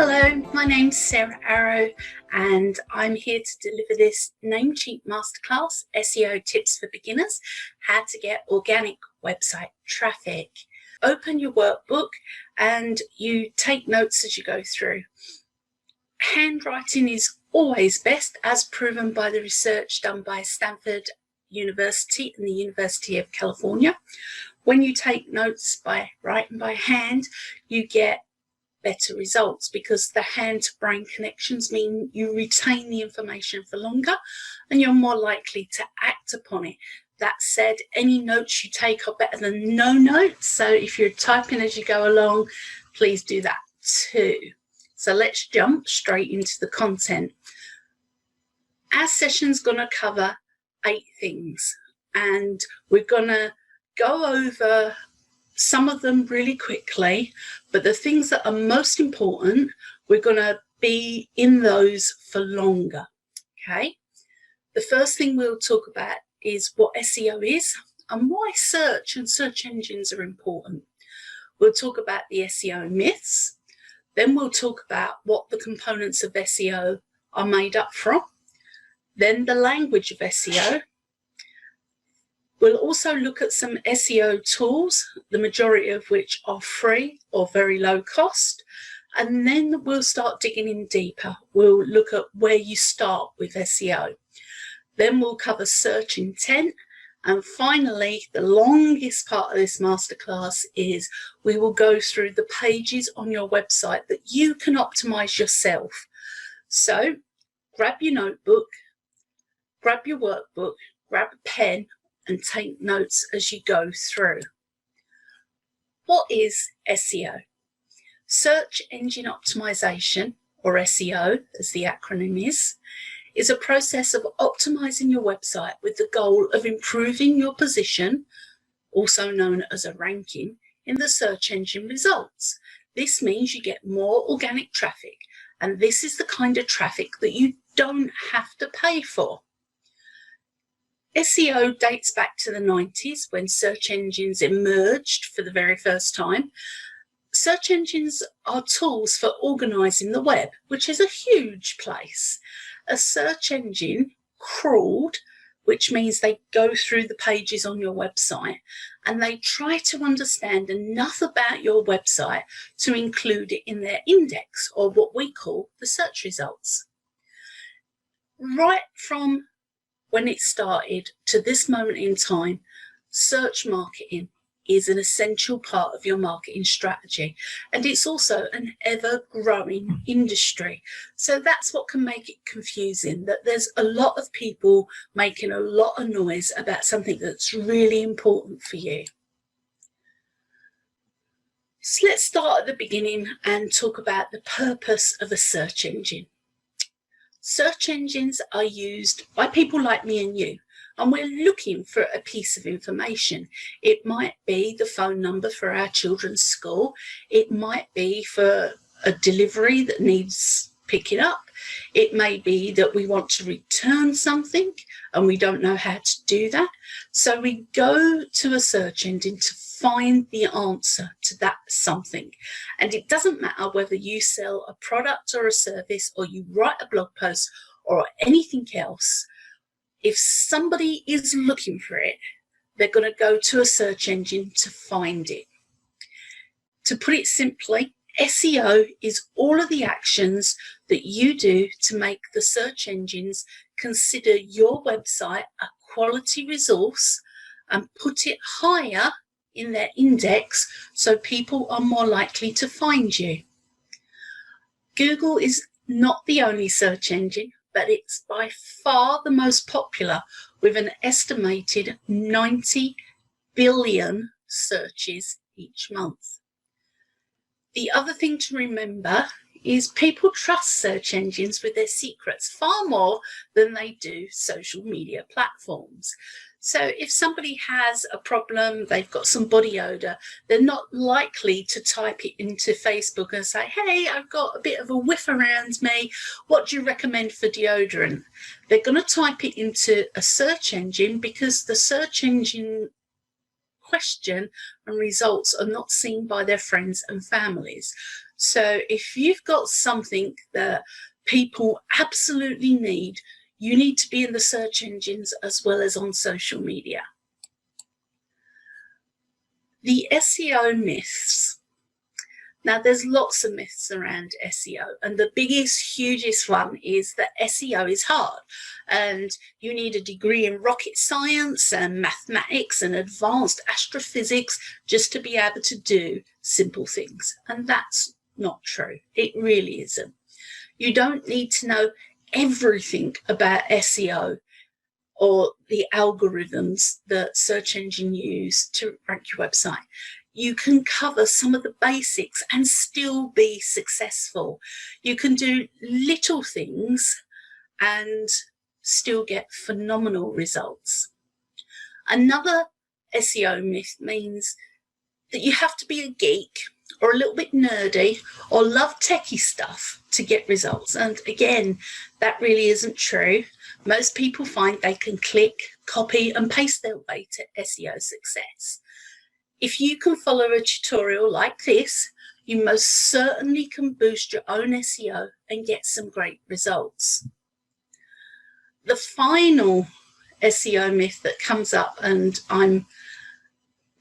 Hello, my name's Sarah Arrow and I'm here to deliver this Namecheap Masterclass, SEO Tips for Beginners, how to get organic website traffic. Open your workbook and you take notes as you go through. Handwriting is always best, as proven by the research done by Stanford University and the University of California. When you take notes by writing by hand, you get better results because the hand-to-brain connections mean you retain the information for longer and you're more likely to act upon it. That said, any notes you take are better than no notes, so if you're typing as you go along, please do that too. So let's jump straight into the content. Our session's going to cover 8 things and we're going to go over some of them really quickly, but the things that are most important, we're going to be in those for longer. Okay, the first thing we'll talk about is what SEO is and why search and search engines are important. We'll talk about the SEO myths, then we'll talk about what the components of SEO are made up from, then the language of SEO. We'll also look at some SEO tools, the majority of which are free or very low cost, and then we'll start digging in deeper. We'll look at where you start with SEO. Then we'll cover search intent, and finally, the longest part of this masterclass is we will go through the pages on your website that you can optimize yourself. So grab your notebook, grab your workbook, grab a pen, and take notes as you go through. What is SEO? Search Engine Optimization, or SEO as the acronym is a process of optimizing your website with the goal of improving your position, also known as a ranking, in the search engine results. This means you get more organic traffic, and this is the kind of traffic that you don't have to pay for. SEO dates back to the 90s when search engines emerged for the very first time. Search engines are tools for organizing the web, which is a huge place. A search engine crawled, which means they go through the pages on your website and they try to understand enough about your website to include it in their index, or what we call the search results. Right from when it started to this moment in time, search marketing is an essential part of your marketing strategy, and it's also an ever-growing industry. So that's what can make it confusing, that there's a lot of people making a lot of noise about something that's really important for you. So let's start at the beginning and talk about the purpose of a search engine. Search engines are used by people like me and you, and we're looking for a piece of information. It might be the phone number for our children's school. It might be for a delivery that needs picking up. It may be that we want to return something and we don't know how to do that. So we go to a search engine to find the answer to that something. And it doesn't matter whether you sell a product or a service, or you write a blog post or anything else. If somebody is looking for it, they're going to go to a search engine to find it. To put it simply, SEO is all of the actions that you do to make the search engines consider your website a quality resource and put it higher in their index so people are more likely to find you. Google is not the only search engine, but it's by far the most popular, with an estimated 90 billion searches each month. The other thing to remember is people trust search engines with their secrets far more than they do social media platforms. So if somebody has a problem, they've got some body odor, they're not likely to type it into Facebook and say, hey, I've got a bit of a whiff around me, what do you recommend for deodorant? They're going to type it into a search engine because the search engine question and results are not seen by their friends and families. So if you've got something that people absolutely need, you need to be in the search engines as well as on social media. The SEO myths. Now, there's lots of myths around SEO, and the biggest, hugest one is that SEO is hard and you need a degree in rocket science and mathematics and advanced astrophysics just to be able to do simple things. And that's not true. It really isn't. You don't need to know everything about SEO or the algorithms that search engines use to rank your website. You can cover some of the basics and still be successful. You can do little things and still get phenomenal results. Another SEO myth means that you have to be a geek or a little bit nerdy or love techie stuff to get results. And again, that really isn't true. Most people find they can click, copy and paste their way to SEO success. If you can follow a tutorial like this, you most certainly can boost your own SEO and get some great results. The final SEO myth that comes up, and I'm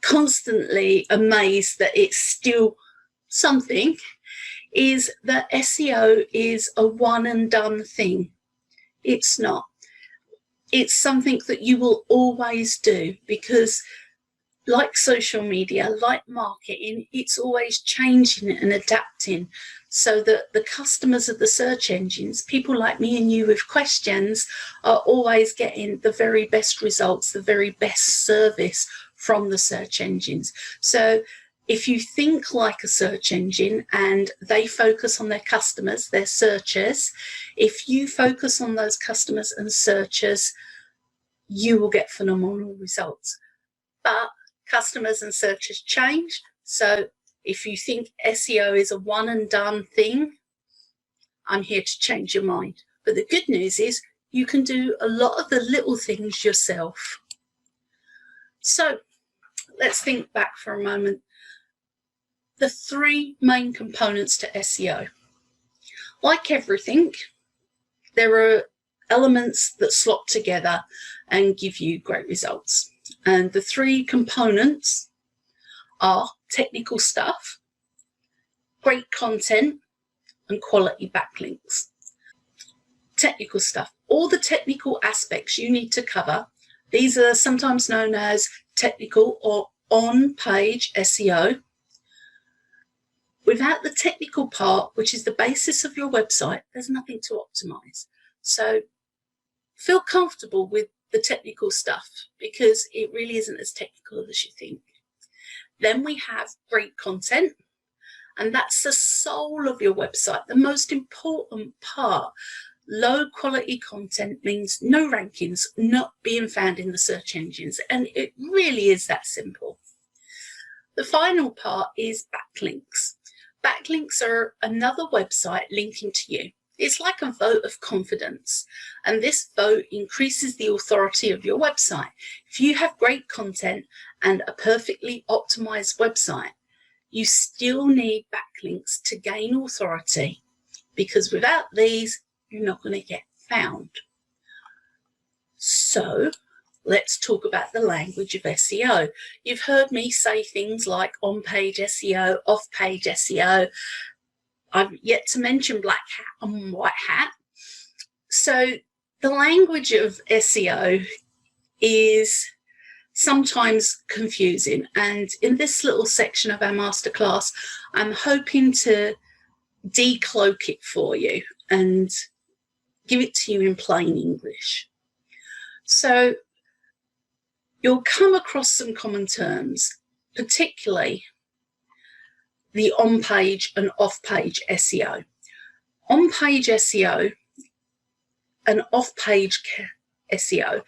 constantly amazed that it's still something, is that SEO is a one and done thing. It's not. It's something that you will always do, because like social media, like marketing, it's always changing and adapting, so that the customers of the search engines, people like me and you with questions, are always getting the very best results, the very best service from the search engines. So if you think like a search engine and they focus on their customers, their searchers, if you focus on those customers and searchers, you will get phenomenal results. But customers and searchers change. So if you think SEO is a one and done thing, I'm here to change your mind. But the good news is you can do a lot of the little things yourself. So let's think back for a moment. The three main components to SEO. Like everything, there are elements that slot together and give you great results. And the three components are technical stuff, great content, and quality backlinks. Technical stuff, all the technical aspects you need to cover. These are sometimes known as technical or on-page SEO. Without the technical part, which is the basis of your website, there's nothing to optimize. So feel comfortable with the technical stuff, because it really isn't as technical as you think. Then we have great content, and that's the soul of your website, the most important part. Low quality content means no rankings, not being found in the search engines, and it really is that simple. The final part is backlinks. Backlinks are another website linking to you. It's like a vote of confidence, and this vote increases the authority of your website. If you have great content and a perfectly optimized website, you still need backlinks to gain authority, because without these, you're not going to get found. So let's talk about the language of SEO. You've heard me say things like on-page SEO, off-page SEO. I've yet to mention black hat and white hat. So the language of SEO is sometimes confusing. And in this little section of our masterclass, I'm hoping to decloak it for you and give it to you in plain English. So you'll come across some common terms, particularly the on-page and off-page SEO. On-page SEO and off-page SEO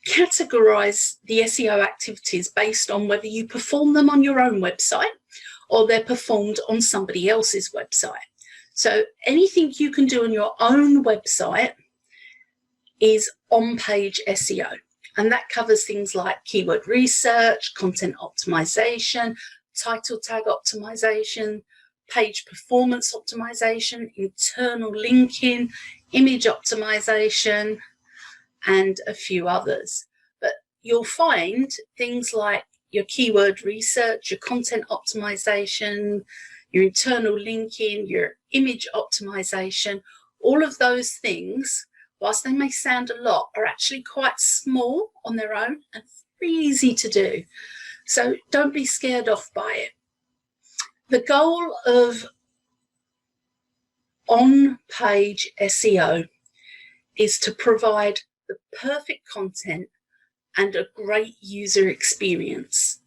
categorize the SEO activities based on whether you perform them on your own website or they're performed on somebody else's website. So anything you can do on your own website is on-page SEO. And that covers things like keyword research, content optimization, title tag optimization, page performance optimization, internal linking, image optimization, and a few others. But you'll find things like your keyword research, your content optimization, your internal linking, your image optimization, all of those things, whilst they may sound a lot, are actually quite small on their own and very easy to do. So don't be scared off by it. The goal of on-page SEO is to provide the perfect content and a great user experience,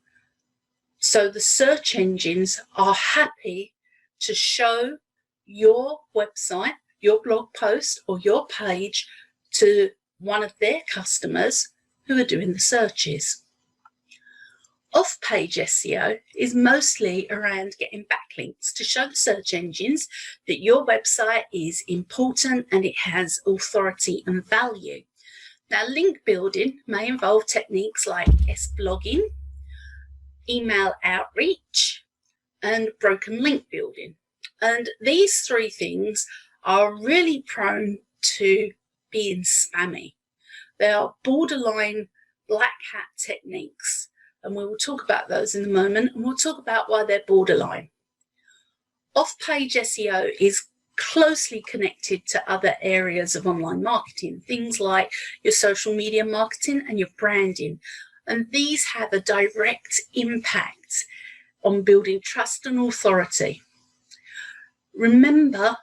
so the search engines are happy to show your website, your blog post, or your page to one of their customers who are doing the searches. Off-page SEO is mostly around getting backlinks to show the search engines that your website is important and it has authority and value. Now, link building may involve techniques like S-blogging, email outreach, and broken link building. And these three things are really prone to being spammy. They are borderline black hat techniques, and we will talk about those in a moment, and we'll talk about why they're borderline. Off-page SEO is closely connected to other areas of online marketing, things like your social media marketing and your branding. And these have a direct impact on building trust and authority. Remember,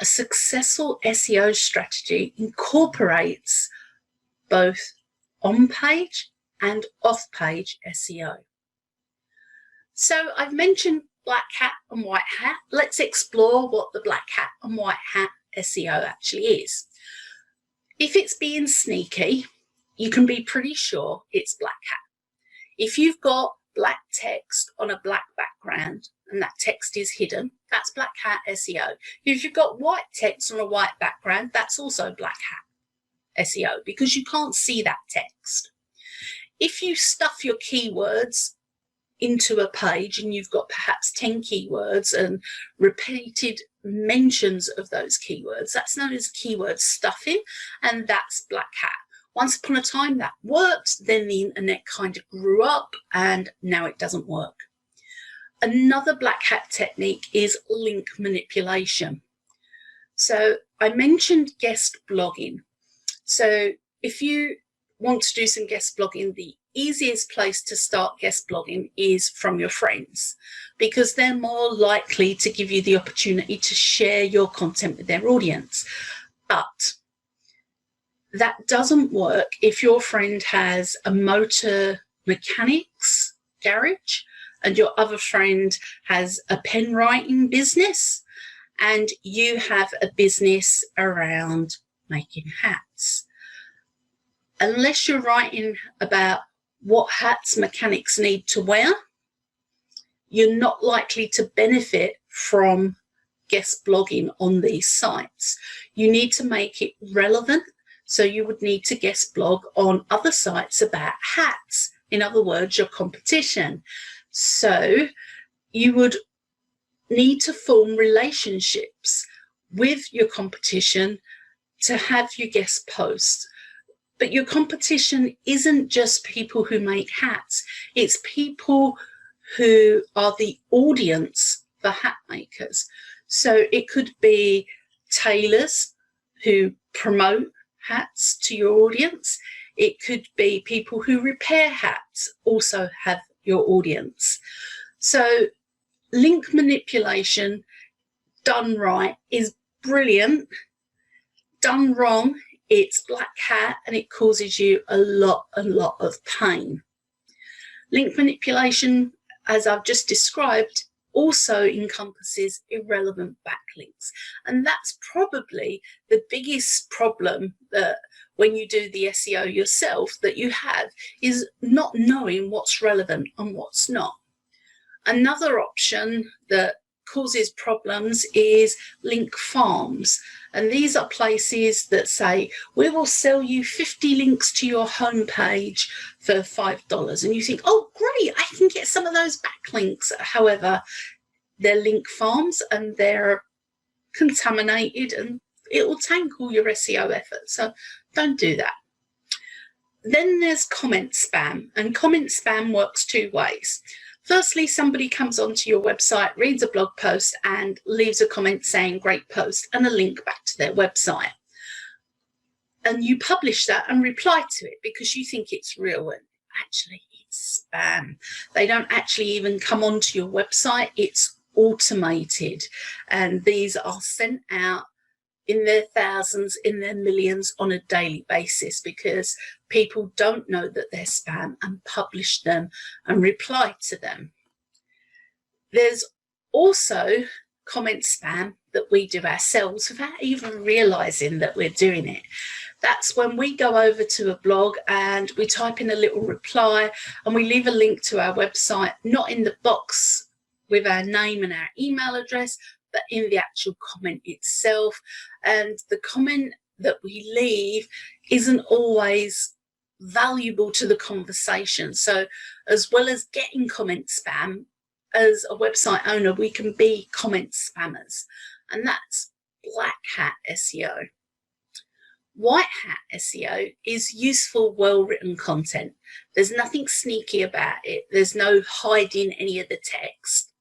a successful SEO strategy incorporates both on-page and off-page SEO. So I've mentioned black hat and white hat. Let's explore what the black hat and white hat SEO actually is. If it's being sneaky, you can be pretty sure it's black hat. If you've got black text on a black background and that text is hidden, that's black hat SEO. If you've got white text on a white background, that's also black hat SEO because you can't see that text. If you stuff your keywords into a page and you've got perhaps 10 keywords and repeated mentions of those keywords, that's known as keyword stuffing, and that's black hat. Once upon a time that worked, then the internet kind of grew up and now it doesn't work. Another black hat technique is link manipulation. So I mentioned guest blogging. So if you want to do some guest blogging, the easiest place to start guest blogging is from your friends, because they're more likely to give you the opportunity to share your content with their audience. But that doesn't work if your friend has a motor mechanics garage and your other friend has a pen writing business and you have a business around making hats. Unless you're writing about what hats mechanics need to wear, you're not likely to benefit from guest blogging on these sites. You need to make it relevant, so you would need to guest blog on other sites about hats. In other words, your competition. So you would need to form relationships with your competition to have your guest post. But your competition isn't just people who make hats. It's people who are the audience for hat makers. So it could be tailors who promote hats to your audience. It could be people who repair hats, also have your audience. So link manipulation done right is brilliant. Done wrong, it's black hat and it causes you a lot of pain. Link manipulation, as I've just described, also encompasses irrelevant backlinks. And that's probably the biggest problem that when you do the SEO yourself that you have, is not knowing what's relevant and what's not. Another option that causes problems is link farms. And these are places that say, we will sell you 50 links to your homepage for $5. And you think, oh, great, I can get some of those backlinks. However, they're link farms and they're contaminated, and it will tank all your SEO efforts. So don't do that. Then there's comment spam, and comment spam works two ways. Firstly, somebody comes onto your website, reads a blog post and leaves a comment saying great post and a link back to their website. And you publish that and reply to it because you think it's real, and actually it's spam. They don't actually even come onto your website. It's automated, and these are sent out in their thousands, in their millions on a daily basis because people don't know that they're spam and publish them and reply to them. There's also comment spam that we do ourselves without even realizing that we're doing it. That's when we go over to a blog and we type in a little reply and we leave a link to our website, not in the box with our name and our email address, but in the actual comment itself. And the comment that we leave isn't always valuable to the conversation. So as well as getting comment spam, as a website owner, we can be comment spammers, and that's black hat SEO. White hat SEO is useful, well-written content. There's nothing sneaky about it. There's no hiding any of the text.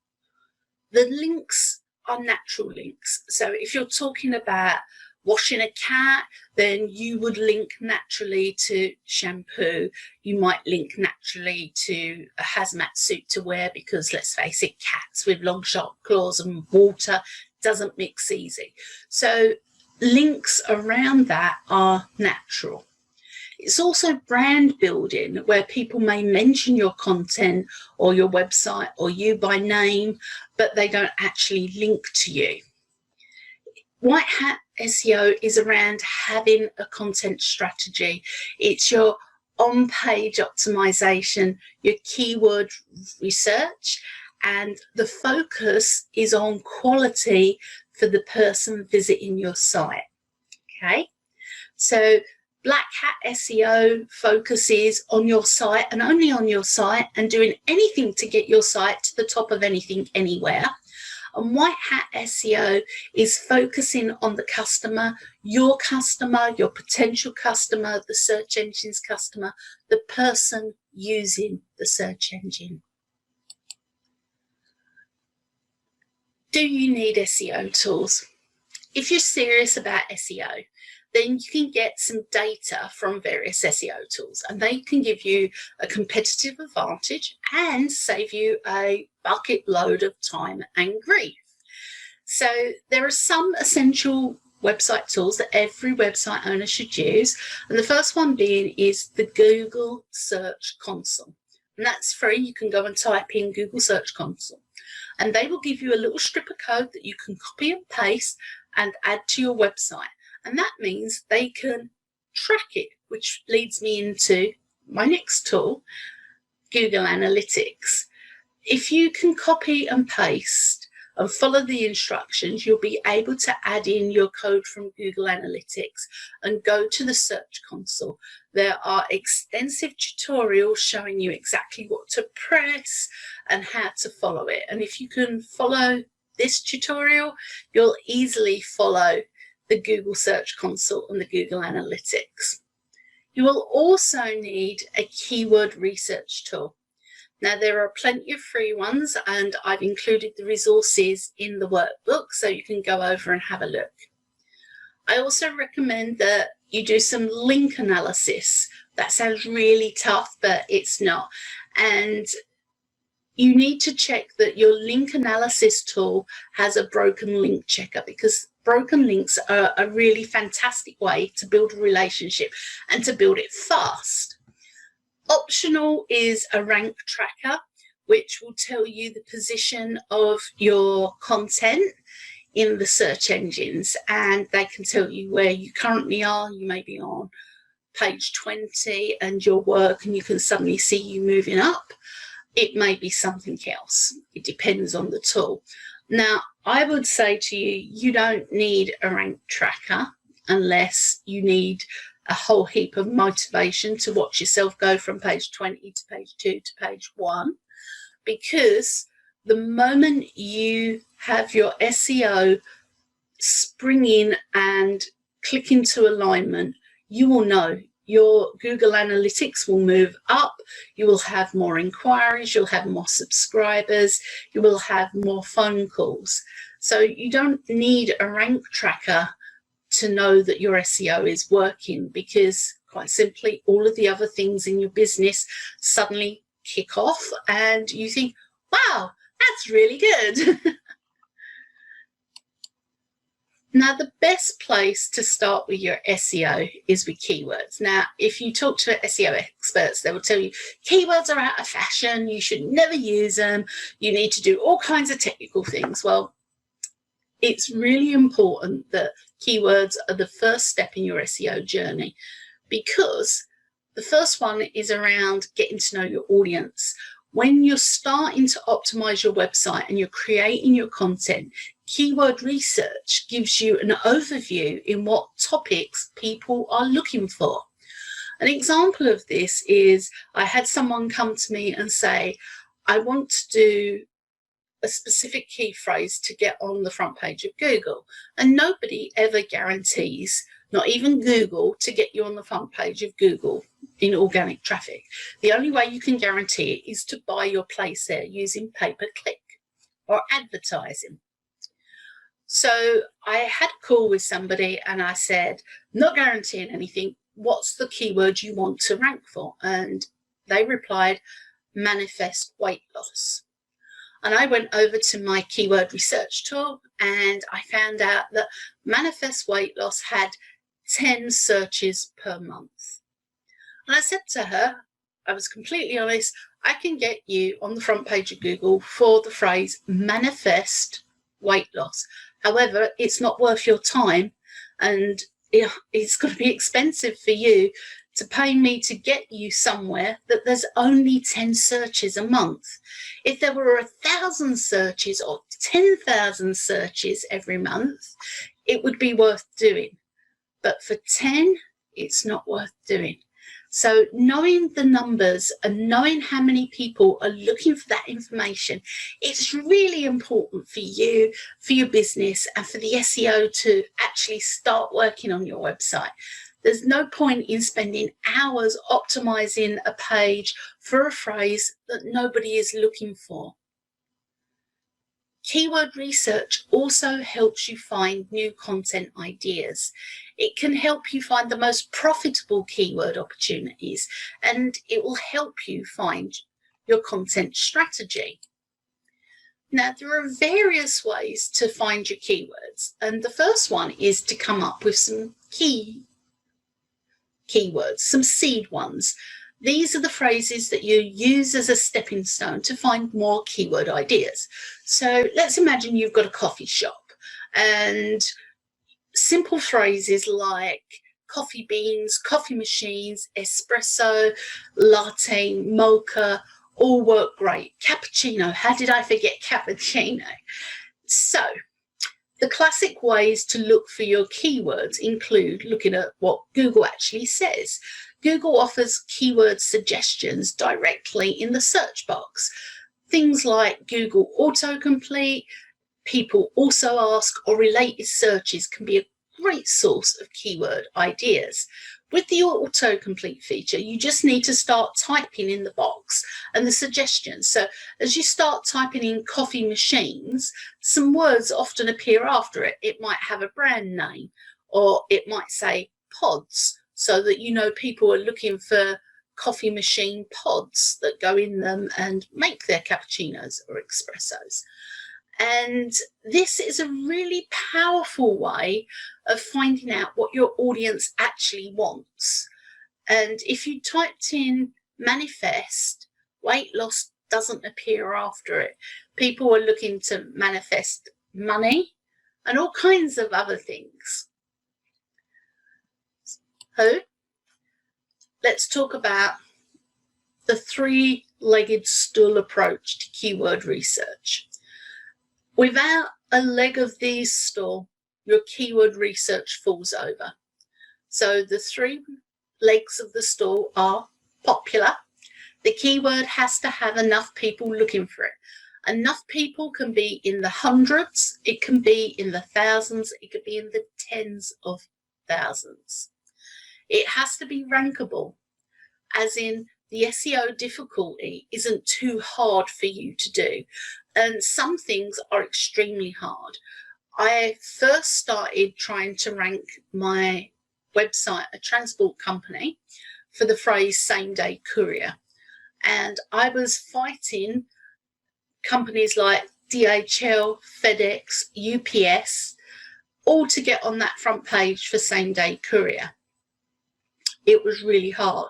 The links are natural links. So if you're talking about washing a cat, then you would link naturally to shampoo. You might link naturally to a hazmat suit to wear because, let's face it, cats with long sharp claws and water doesn't mix easy. So links around that are natural. It's also brand building, where people may mention your content or your website or you by name, but they don't actually link to you. White hat SEO is around having a content strategy. It's your on-page optimization, your keyword research, and the focus is on quality for the person visiting your site. Okay, so black hat SEO focuses on your site and only on your site and doing anything to get your site to the top of anything anywhere. And white hat SEO is focusing on the customer, your potential customer, the search engine's customer, the person using the search engine. Do you need SEO tools? If you're serious about SEO, then you can get some data from various SEO tools, and they can give you a competitive advantage and save you a bucket load of time and grief. So there are some essential website tools that every website owner should use, and the first one being is the Google Search Console, and that's free. You can go and type in Google Search Console, and they will give you a little strip of code that you can copy and paste and add to your website. And that means they can track it, which leads me into my next tool, Google Analytics. If you can copy and paste and follow the instructions, you'll be able to add in your code from Google Analytics and go to the Search Console. There are extensive tutorials showing you exactly what to press and how to follow it. And if you can follow this tutorial, you'll easily follow the Google Search Console and the Google Analytics. You will also need a keyword research tool. Now, there are plenty of free ones, and I've included the resources in the workbook, so you can go over and have a look. I also recommend that you do some link analysis. That sounds really tough, but it's not. And you need to check that your link analysis tool has a broken link checker, because broken links are a really fantastic way to build a relationship and to build it fast. Optional is a rank tracker, which will tell you the position of your content in the search engines, and they can tell you where you currently are. You may be on page 20 and your work, and you can suddenly see you moving up. It may be something else. It depends on the tool. Now, I would say to you, you don't need a rank tracker unless you need a whole heap of motivation to watch yourself go from page 20 to page 2 to page 1, because the moment you have your SEO spring in and click into alignment, you will know your Google Analytics will move up, you will have more inquiries, you'll have more subscribers, you will have more phone calls. So you don't need a rank tracker to know that your SEO is working, because quite simply all of the other things in your business suddenly kick off and you think, wow, that's really good. Now, the best place to start with your SEO is with keywords. Now, if you talk to SEO experts, they will tell you keywords are out of fashion, you should never use them, you need to do all kinds of technical things. Well, it's really important that keywords are the first step in your SEO journey, because the first one is around getting to know your audience. When you're starting to optimize your website and you're creating your content, keyword research gives you an overview in what topics people are looking for. An example of this is I had someone come to me and say, I want to do a specific key phrase to get on the front page of Google. And nobody ever guarantees, not even Google, to get you on the front page of Google in organic traffic. The only way you can guarantee it is to buy your place there using pay-per-click or advertising. So I had a call with somebody and I said, not guaranteeing anything, what's the keyword you want to rank for? And they replied, manifest weight loss. And I went over to my keyword research tool and I found out that manifest weight loss had 10 searches per month. And I said to her, I was completely honest, I can get you on the front page of Google for the phrase manifest weight loss. However, it's not worth your time, and it's going to be expensive for you to pay me to get you somewhere that there's only 10 searches a month. If there were 1,000 searches or 10,000 searches every month, it would be worth doing. But for 10, it's not worth doing. So knowing the numbers and knowing how many people are looking for that information, it's really important for you, for your business, and for the SEO to actually start working on your website. There's no point in spending hours optimizing a page for a phrase that nobody is looking for. Keyword research also helps you find new content ideas. It can help you find the most profitable keyword opportunities, and it will help you find your content strategy. Now, there are various ways to find your keywords, and the first one is to come up with some keywords, some seed ones. These are the phrases that you use as a stepping stone to find more keyword ideas. So let's imagine you've got a coffee shop and simple phrases like coffee beans, coffee machines, espresso, latte, mocha, all work great. Cappuccino, how did I forget cappuccino? So the classic ways to look for your keywords include looking at what Google actually says. Google offers keyword suggestions directly in the search box. Things like Google autocomplete, people also ask, or related searches can be a great source of keyword ideas. With the autocomplete feature, you just need to start typing in the box and the suggestions. So as you start typing in coffee machines, some words often appear after it. It might have a brand name, or it might say pods, so that you know people are looking for coffee machine pods that go in them and make their cappuccinos or espressos. And this is a really powerful way of finding out what your audience actually wants. And if you typed in manifest, weight loss doesn't appear after it. People are looking to manifest money and all kinds of other things. So let's talk about the three-legged stool approach to keyword research. Without a leg of these stool, your keyword research falls over. So the three legs of the stool are popular. The keyword has to have enough people looking for it. Enough people can be in the hundreds, it can be in the thousands, it could be in the tens of thousands. It has to be rankable, as in the SEO difficulty isn't too hard for you to do. And some things are extremely hard. I first started trying to rank my website, a transport company, for the phrase same day courier. And I was fighting companies like DHL, FedEx, UPS, all to get on that front page for same day courier. It was really hard.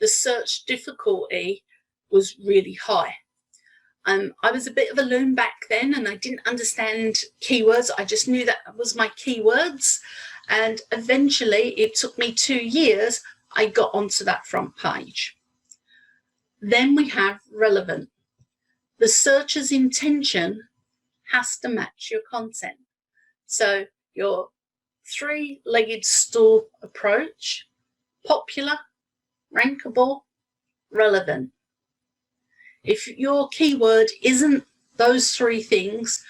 The search difficulty was really high. I was a bit of a loon back then, and I didn't understand keywords. I just knew that was my keywords. And eventually, it took me 2 years, I got onto that front page. Then we have relevant. The searcher's intention has to match your content. So your three-legged stool approach: popular, rankable, relevant. If your keyword isn't those three things,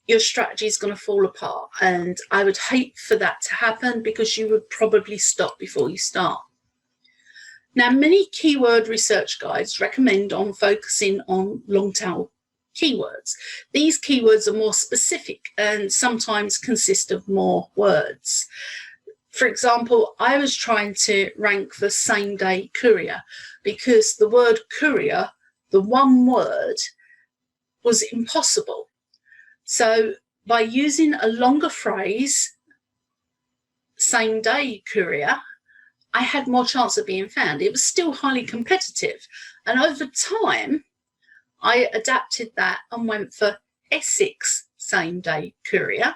your strategy is going to fall apart. And I would hate for that to happen, because you would probably stop before you start. Now, many keyword research guides recommend on focusing on long tail keywords. These keywords are more specific and sometimes consist of more words. For example, I was trying to rank for same day courier because the word courier, the one word, was impossible. So by using a longer phrase, same day courier, I had more chance of being found. It was still highly competitive. And over time, I adapted that and went for Essex same day courier,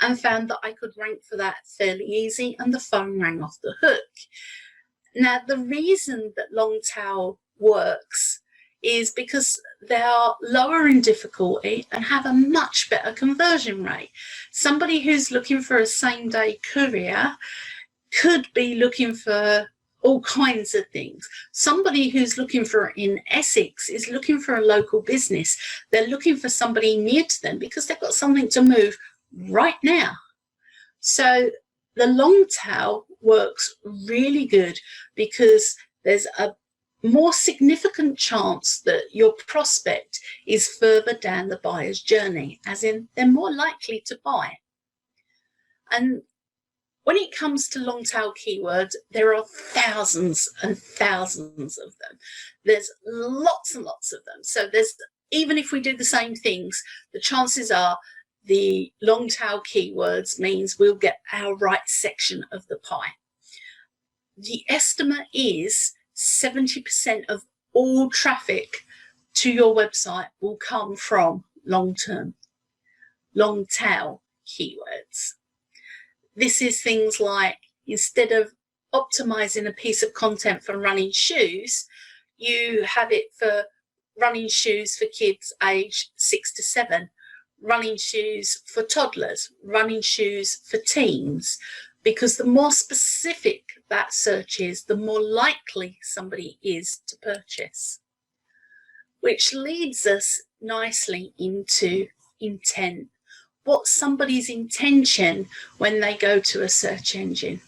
and found that I could rank for that fairly easy, and the phone rang off the hook. Now, the reason that long tail works is because they are lower in difficulty and have a much better conversion rate. Somebody who's looking for a same day courier could be looking for all kinds of things. Somebody who's looking for in Essex is looking for a local business. They're looking for somebody near to them because they've got something to move right now. So the long tail works really good because there's a more significant chance that your prospect is further down the buyer's journey, as in they're more likely to buy. And when it comes to long tail keywords, there are thousands and thousands of them. There's lots and lots of them. So even if we do the same things, the chances are the long tail keywords means we'll get our right section of the pie. The estimate is 70% of all traffic to your website will come from long tail keywords. This is things like, instead of optimizing a piece of content for running shoes, you have it for running shoes for kids aged 6 to 7, running shoes for toddlers, running shoes for teens, because the more specific that search is, the more likely somebody is to purchase. Which leads us nicely into intent. What's somebody's intention when they go to a search engine?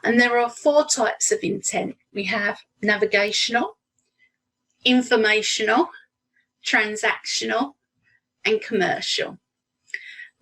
And there are 4 types of intent. We have navigational, informational, transactional, and commercial.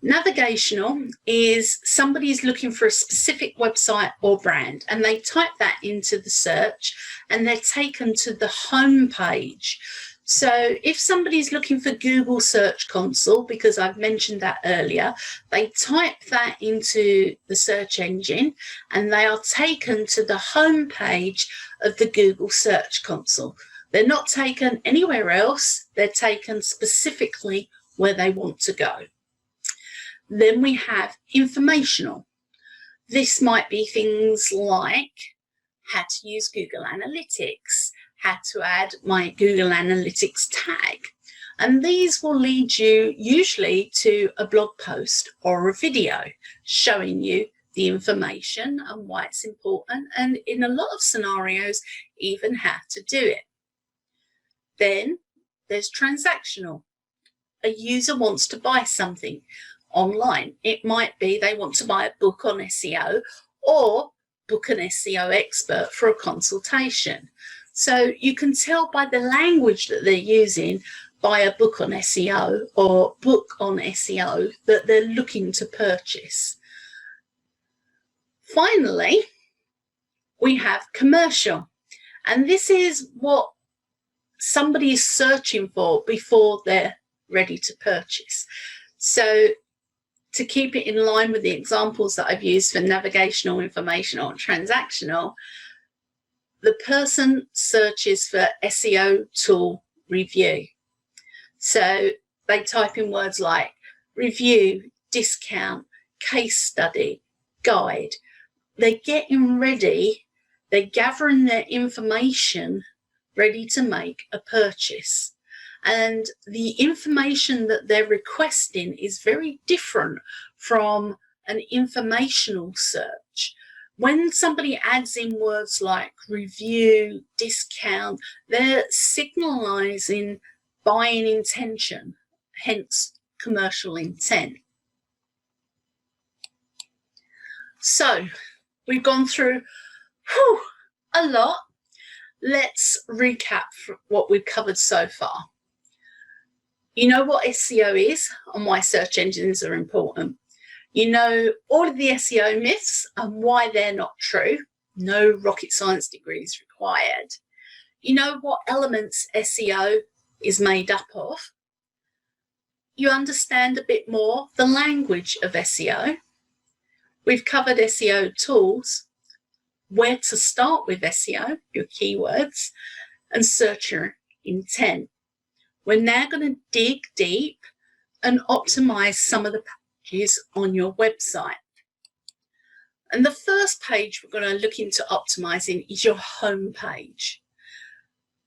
Navigational is somebody's looking for a specific website or brand, and they type that into the search and they're taken to the home page. So if somebody's looking for Google Search Console, because I've mentioned that earlier, they type that into the search engine and they are taken to the home page of the Google Search Console. They're not taken anywhere else. They're taken specifically where they want to go. Then we have informational. This might be things like how to use Google Analytics, how to add my Google Analytics tag. And these will lead you usually to a blog post or a video showing you the information and why it's important, and in a lot of scenarios, even how to do it. Then There's transactional. A user wants to buy something online. It might be they want to buy a book on SEO or book an SEO expert for a consultation. So you can tell by the language that they're using, buy a book on SEO or book on SEO, that they're looking to purchase. Finally, we have commercial. And this is what somebody is searching for before they're ready to purchase. So to keep it in line with the examples that I've used for navigational, informational, and transactional, the person searches for SEO tool review. So they type in words like review, discount, case study, guide. They're getting ready, they're gathering their information ready to make a purchase. And the information that they're requesting is very different from an informational search. When somebody adds in words like review, discount, they're signalizing buying intention, hence commercial intent. So we've gone through a lot. Let's recap what we've covered so far. You know what SEO is and why search engines are important. You know all of the SEO myths and why they're not true. No rocket science degrees required. You know what elements SEO is made up of. You understand a bit more the language of SEO. We've covered SEO tools, where to start with SEO, your keywords, and searcher intent. We're now going to dig deep and optimize some of the pages on your website. And the first page we're going to look into optimizing is your home page.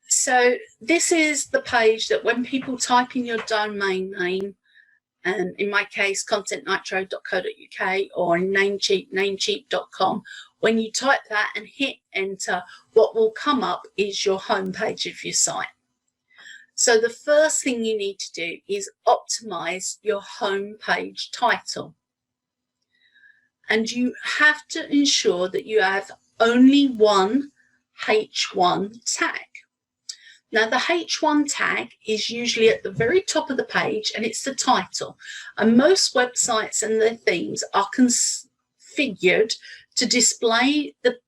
So this is the page that when people type in your domain name, and in my case, contentnitro.co.uk or in Namecheap, namecheap.com, when you type that and hit enter, what will come up is your home page of your site. So the first thing you need to do is optimize your home page title. And you have to ensure that you have only one H1 tag. Now the H1 tag is usually at the very top of the page and it's the title. And most websites and their themes are configured to display the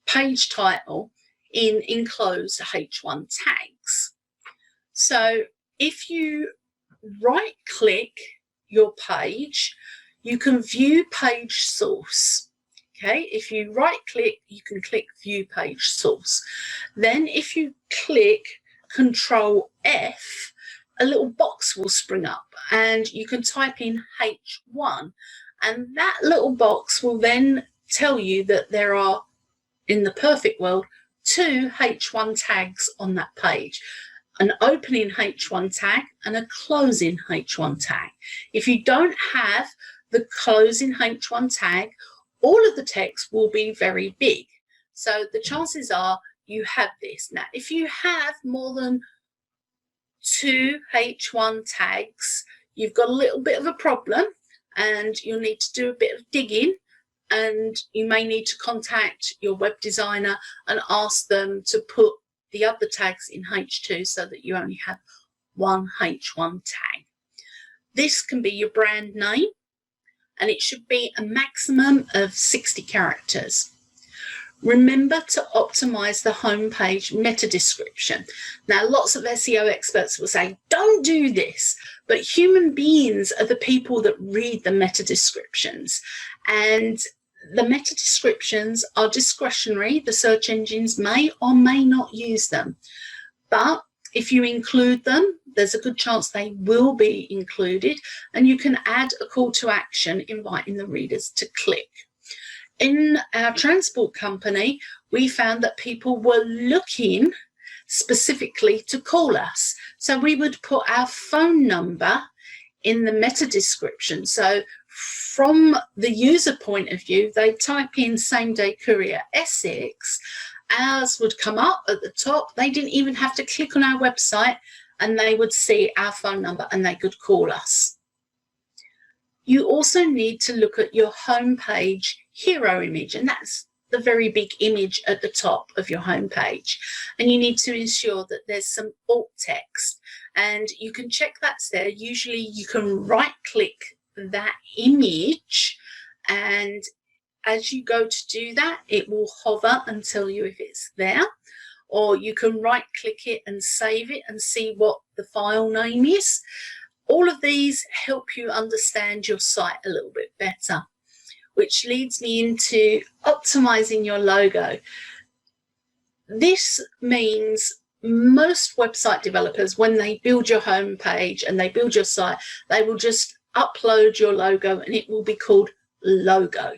page title in enclosed H1 tags. So if you right click your page, you can view page source. Okay, if you right click, you can click view page source. Then if you click Control F, a little box will spring up and you can type in H1, and that little box will then tell you that there are, in the perfect world, 2 H1 tags on that page. An opening H1 tag and a closing H1 tag. If you don't have the closing H1 tag, all of the text will be very big. So the chances are you have this. Now, if you have more than 2 H1 tags, you've got a little bit of a problem and you'll need to do a bit of digging, and you may need to contact your web designer and ask them to put the other tags in H2 so that you only have one H1 tag. This can be your brand name, and it should be a maximum of 60 characters. Remember to optimize the homepage meta description. Now, lots of SEO experts will say, don't do this, but human beings are the people that read the meta descriptions. And the meta descriptions are discretionary. The search engines may or may not use them. But if you include them, there's a good chance they will be included, and you can add a call to action inviting the readers to click. In our transport company, we found that people were looking specifically to call us. So we would put our phone number in the meta description. So from the user point of view, they type in same day courier Essex ours would come up at the top. They didn't even have to click on our website, and they would see our phone number and they could call us. You also need to look at your homepage hero image, and that's the very big image at the top of your homepage. And you need to ensure that there's some alt text, and you can check that's there. Usually you can right click that image, and as you go to do that, it will hover and tell you if it's there, or you can right click it and save it and see what the file name is. All of these help you understand your site a little bit better, which leads me into optimizing your logo. This means most website developers, when they build your homepage and they build your site, they will just upload your logo and it will be called logo.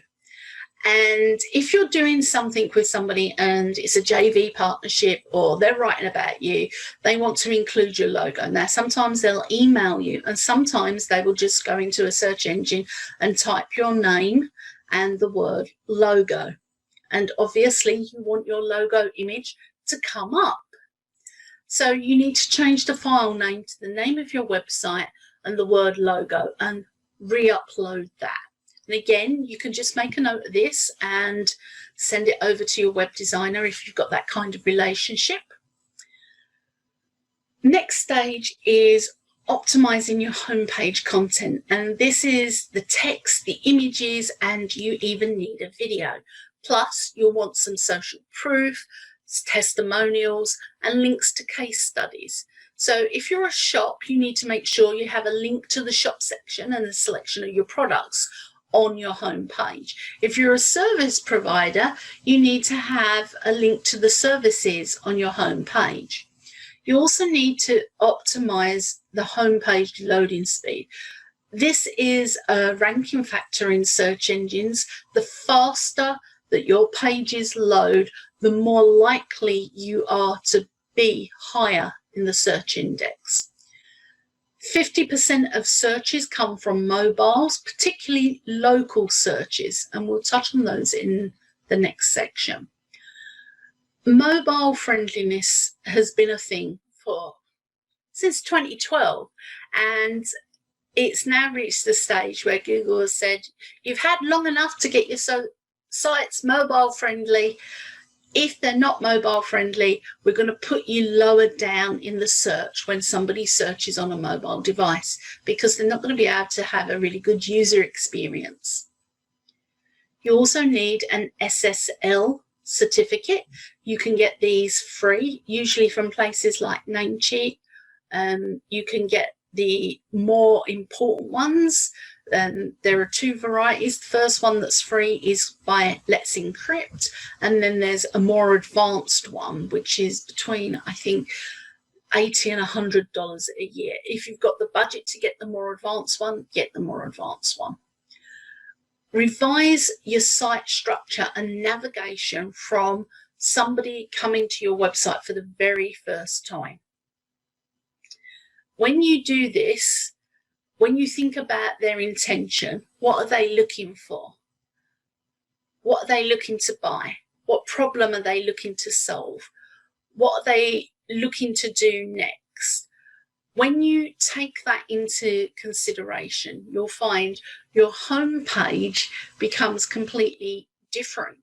And if you're doing something with somebody and it's a JV partnership, or they're writing about you, they want to include your logo. Now, sometimes they'll email you, and sometimes they will just go into a search engine and type your name and the word logo. And obviously you want your logo image to come up. So you need to change the file name to the name of your website and the word logo and re-upload that. And again, you can just make a note of this and send it over to your web designer if you've got that kind of relationship. Next stage is optimizing your homepage content. And this is the text, the images, and you even need a video. Plus, you'll want some social proof, testimonials, and links to case studies. So if you're a shop, you need to make sure you have a link to the shop section and a selection of your products on your homepage. If you're a service provider, you need to have a link to the services on your homepage. You also need to optimize the homepage loading speed. This is a ranking factor in search engines. The faster that your pages load, the more likely you are to be higher in the search index. 50% of searches come from mobiles, particularly local searches, and we'll touch on those in the next section. Mobile friendliness has been a thing since 2012, and it's now reached the stage where Google has said, you've had long enough to get your sites mobile friendly. If they're not mobile friendly, we're going to put you lower down in the search when somebody searches on a mobile device, because they're not going to be able to have a really good user experience. You also need an SSL certificate. You can get these free, usually from places like Namecheap. You can get the more important ones. There are two varieties. The first one that's free is by Let's Encrypt, and then there's a more advanced one, which is between, I think, $80 and $100 a year. If you've got the budget to get the more advanced one, get the more advanced one. Revise your site structure and navigation from somebody coming to your website for the very first time. When you do this, when you think about their intention, what are they looking for? What are they looking to buy? What problem are they looking to solve? What are they looking to do next? When you take that into consideration, you'll find your homepage becomes completely different.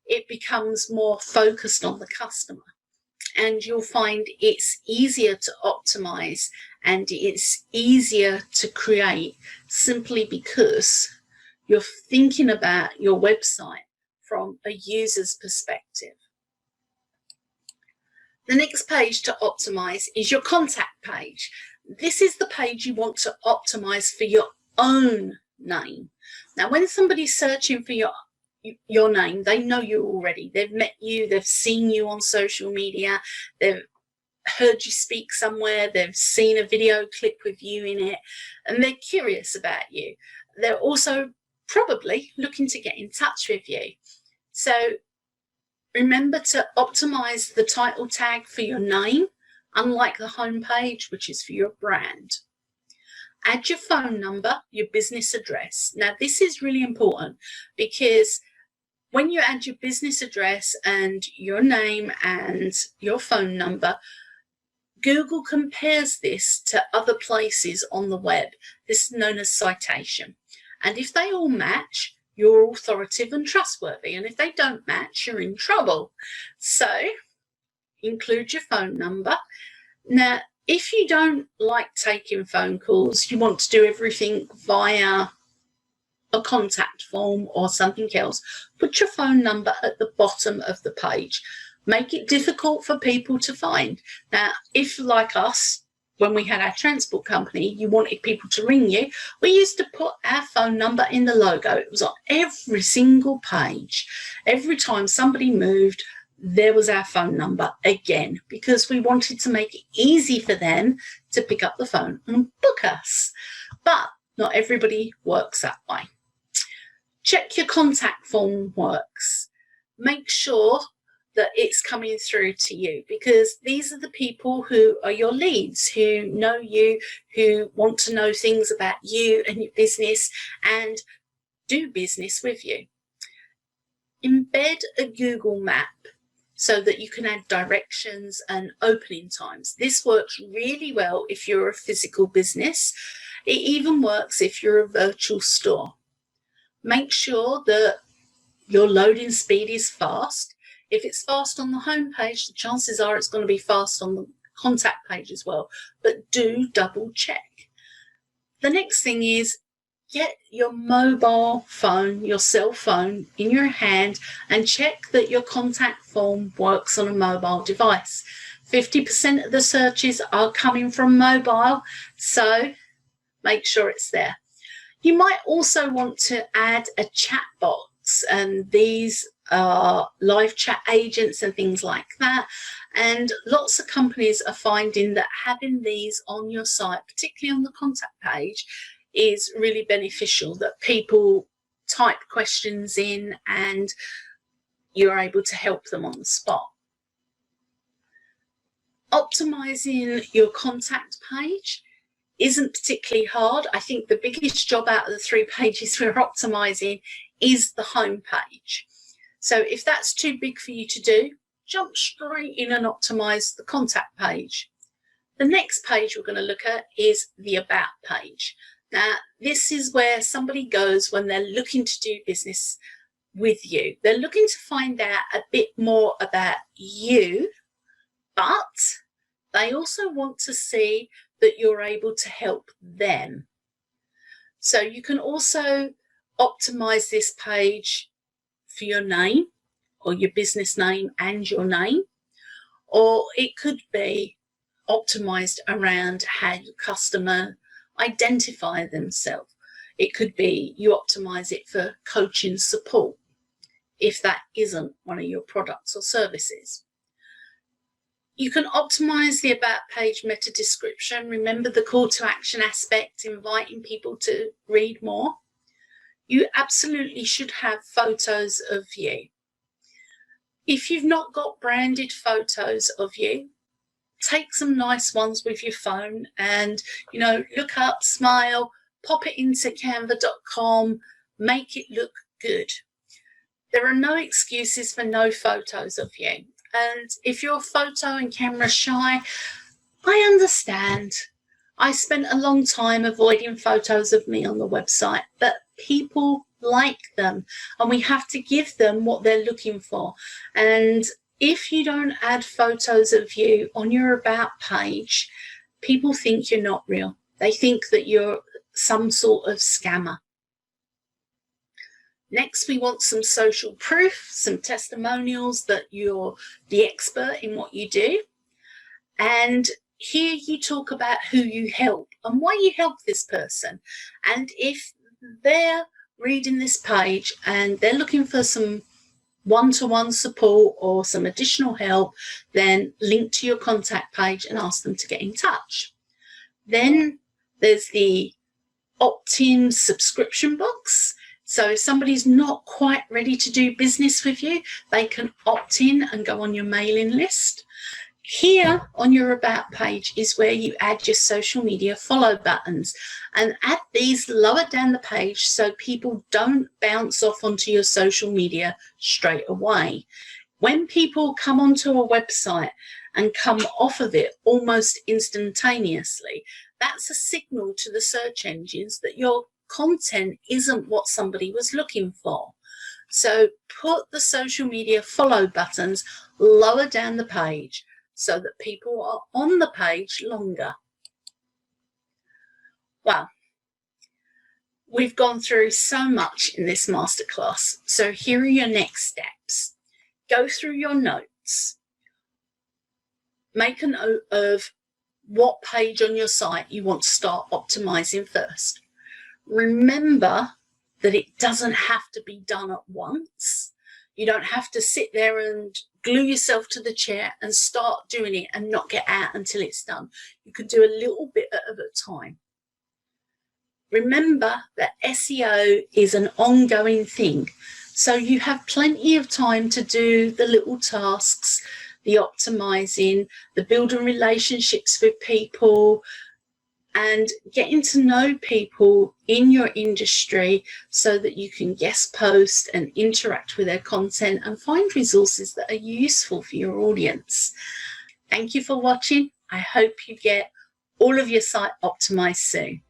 It becomes more focused on the customer, and you'll find it's easier to optimize and it's easier to create, simply because you're thinking about your website from a user's perspective. The next page to optimize is your contact page. This is the page you want to optimize for your own name. Now, when somebody's searching for your name, they know you already. They've met you, they've seen you on social media, they've heard you speak somewhere, they've seen a video clip with you in it, and they're curious about you. They're also probably looking to get in touch with you. So remember to optimize the title tag for your name, unlike the homepage, which is for your brand. Add your phone number, your business address. Now, this is really important, because When you add your business address and your name and your phone number, Google compares this to other places on the web. This is known as citation. And if they all match, you're authoritative and trustworthy. And if they don't match, you're in trouble. So include your phone number. Now, if you don't like taking phone calls, you want to do everything via a contact form or something else, put your phone number at the bottom of the page. Make it difficult for people to find. Now, if like us, when we had our transport company, you wanted people to ring you, we used to put our phone number in the logo. It was on every single page. Every time somebody moved, there was our phone number again, because we wanted to make it easy for them to pick up the phone and book us. But not everybody works that way. Check your contact form works. Make sure that it's coming through to you, because these are the people who are your leads, who know you, who want to know things about you and your business and do business with you. Embed a Google map so that you can add directions and opening times. This works really well if you're a physical business. It even works if you're a virtual store. Make sure that your loading speed is fast. If it's fast on the home page, the chances are it's going to be fast on the contact page as well. But do double check. The next thing is get your mobile phone, your cell phone in your hand and check that your contact form works on a mobile device. 50% of the searches are coming from mobile, so make sure it's there. You might also want to add a chat box, and these are live chat agents and things like that. And lots of companies are finding that having these on your site, particularly on the contact page, is really beneficial, that people type questions in and you're able to help them on the spot. Optimizing your contact page isn't particularly hard. I think the biggest job out of the 3 pages we're optimizing is the home page. So if that's too big for you to do, jump straight in and optimize the contact page. The next page we're going to look at is the about page. Now, this is where somebody goes when they're looking to do business with you. They're looking to find out a bit more about you, but they also want to see that you're able to help them. So you can also optimize this page for your name or your business name and your name, or it could be optimized around how your customer identify themselves. It could be you optimize it for coaching support if that isn't one of your products or services. You can optimize the about page meta description. Remember the call to action aspect, inviting people to read more. You absolutely should have photos of you. If you've not got branded photos of you, take some nice ones with your phone and, look up, smile, pop it into canva.com, make it look good. There are no excuses for no photos of you. And if you're photo and camera shy, I understand. I spent a long time avoiding photos of me on the website, but people like them and we have to give them what they're looking for. And if you don't add photos of you on your about page, people think you're not real. They think that you're some sort of scammer. Next, we want some social proof, some testimonials that you're the expert in what you do. And here you talk about who you help and why you help this person. And if they're reading this page and they're looking for some one-to-one support or some additional help, then link to your contact page and ask them to get in touch. Then there's the opt-in subscription box. So if somebody's not quite ready to do business with you, they can opt in and go on your mailing list. Here on your About page is where you add your social media follow buttons, and add these lower down the page so people don't bounce off onto your social media straight away. When people come onto a website and come off of it almost instantaneously, that's a signal to the search engines that your content isn't what somebody was looking for. So put the social media follow buttons lower down the page so that people are on the page longer. Well, we've gone through so much in this masterclass. So here are your next steps. Go through your notes. Make a note of what page on your site you want to start optimizing first. Remember that it doesn't have to be done at once. You don't have to sit there and glue yourself to the chair and start doing it and not get out until it's done. You can do a little bit at a time. Remember that SEO is an ongoing thing, so you have plenty of time to do the little tasks, the optimizing, the building relationships with people, and getting to know people in your industry so that you can guest post and interact with their content and find resources that are useful for your audience. Thank you for watching. I hope you get all of your site optimized soon.